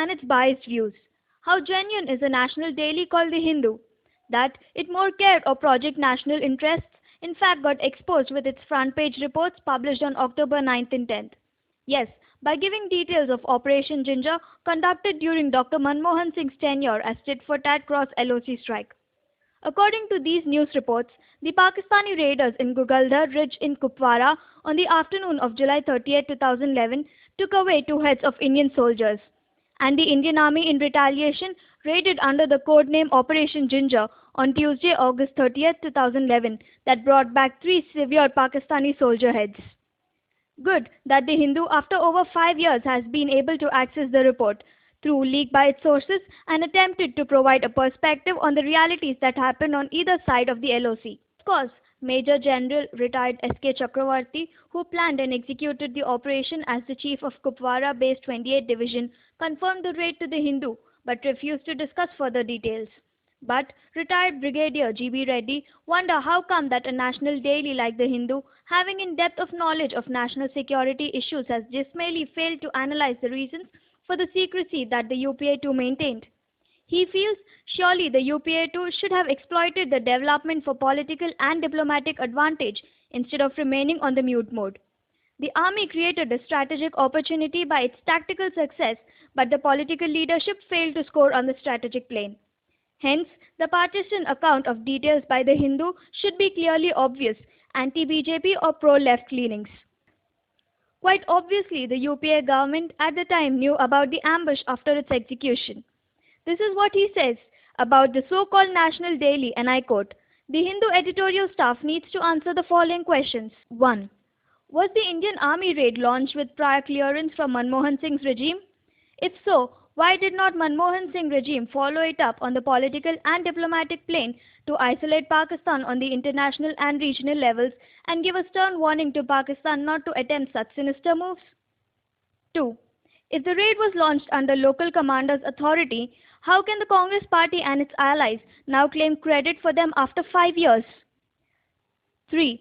and its biased views. How genuine is a national daily called The Hindu? That it more cared or project national interests in fact got exposed with its front page reports published on October 9th and 10th. Yes, by giving details of Operation Ginger conducted during Dr. Manmohan Singh's tenure as tit-for-tat cross LOC strike. According to these news reports, the Pakistani raiders in Gugaldhar Ridge in Kupwara on the afternoon of July 30, 2011 took away two heads of Indian soldiers, and the Indian Army in retaliation raided under the code name Operation Ginger on Tuesday, August 30, 2011 that brought back three severe Pakistani soldier heads. Good that The Hindu, after over 5 years, has been able to access the report through leak by its sources and attempted to provide a perspective on the realities that happened on either side of the LOC. Of course, Major General retired S.K. Chakravarti, who planned and executed the operation as the chief of Kupwara-based 28th Division, confirmed the raid to The Hindu but refused to discuss further details. But retired Brigadier G.B. Reddy wonder how come that a national daily like The Hindu, having in-depth of knowledge of national security issues, has dismally failed to analyze the reasons for the secrecy that the UPA-2 maintained. He feels surely the UPA-2 should have exploited the development for political and diplomatic advantage instead of remaining on the mute mode. The army created a strategic opportunity by its tactical success, but the political leadership failed to score on the strategic plane. Hence, the partisan account of details by The Hindu should be clearly obvious, anti-BJP or pro-left leanings. Quite obviously, the UPA government at the time knew about the ambush after its execution. This is what he says about the so-called national daily, and I quote, "The Hindu editorial staff needs to answer the following questions. 1. Was the Indian Army raid launched with prior clearance from Manmohan Singh's regime? If so, why did not Manmohan Singh regime follow it up on the political and diplomatic plane to isolate Pakistan on the international and regional levels and give a stern warning to Pakistan not to attempt such sinister moves? 2. If the raid was launched under local commanders' authority, how can the Congress party and its allies now claim credit for them after 5 years? 3.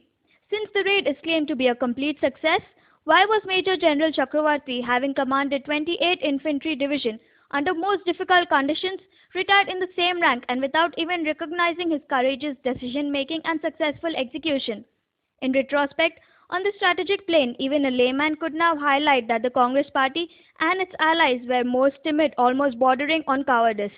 Since the raid is claimed to be a complete success, why was Major General Chakravarti, having commanded 28th Infantry Division under most difficult conditions, retired in the same rank and without even recognizing his courageous decision-making and successful execution? In retrospect, on the strategic plane, even a layman could now highlight that the Congress party and its allies were most timid, almost bordering on cowardice.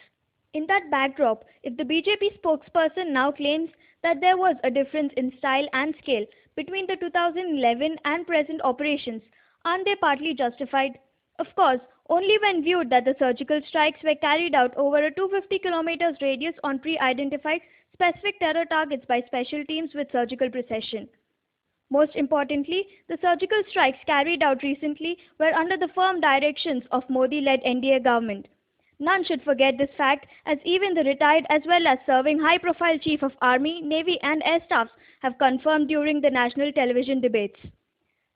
In that backdrop, if the BJP spokesperson now claims that there was a difference in style and scale between the 2011 and present operations, aren't they partly justified? Of course, only when viewed that the surgical strikes were carried out over a 250 kilometers radius on pre-identified specific terror targets by special teams with surgical precision. Most importantly, the surgical strikes carried out recently were under the firm directions of Modi-led NDA government. None should forget this fact, as even the retired as well as serving high-profile Chief of Army, Navy and Air Staffs have confirmed during the national television debates.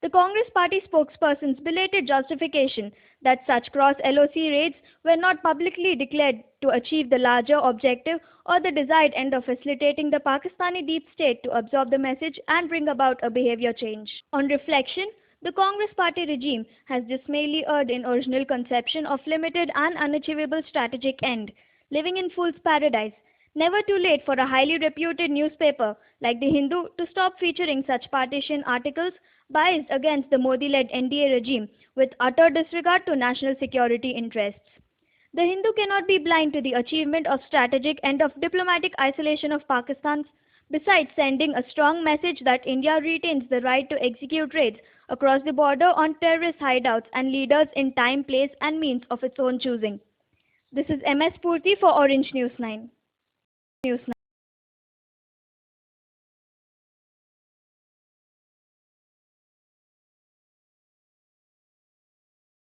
The Congress party spokesperson's belated justification that such cross-LOC raids were not publicly declared to achieve the larger objective or the desired end of facilitating the Pakistani deep state to absorb the message and bring about a behavior change. On reflection, the Congress party regime has dismally erred in original conception of limited and unachievable strategic end, living in fool's paradise. Never too late for a highly reputed newspaper like The Hindu to stop featuring such partisan articles biased against the Modi-led NDA regime with utter disregard to national security interests. The Hindu cannot be blind to the achievement of strategic and of diplomatic isolation of Pakistan, besides sending a strong message that India retains the right to execute raids across the border on terrorist hideouts and leaders in time, place and means of its own choosing. This is MS Purti for Orange News 9.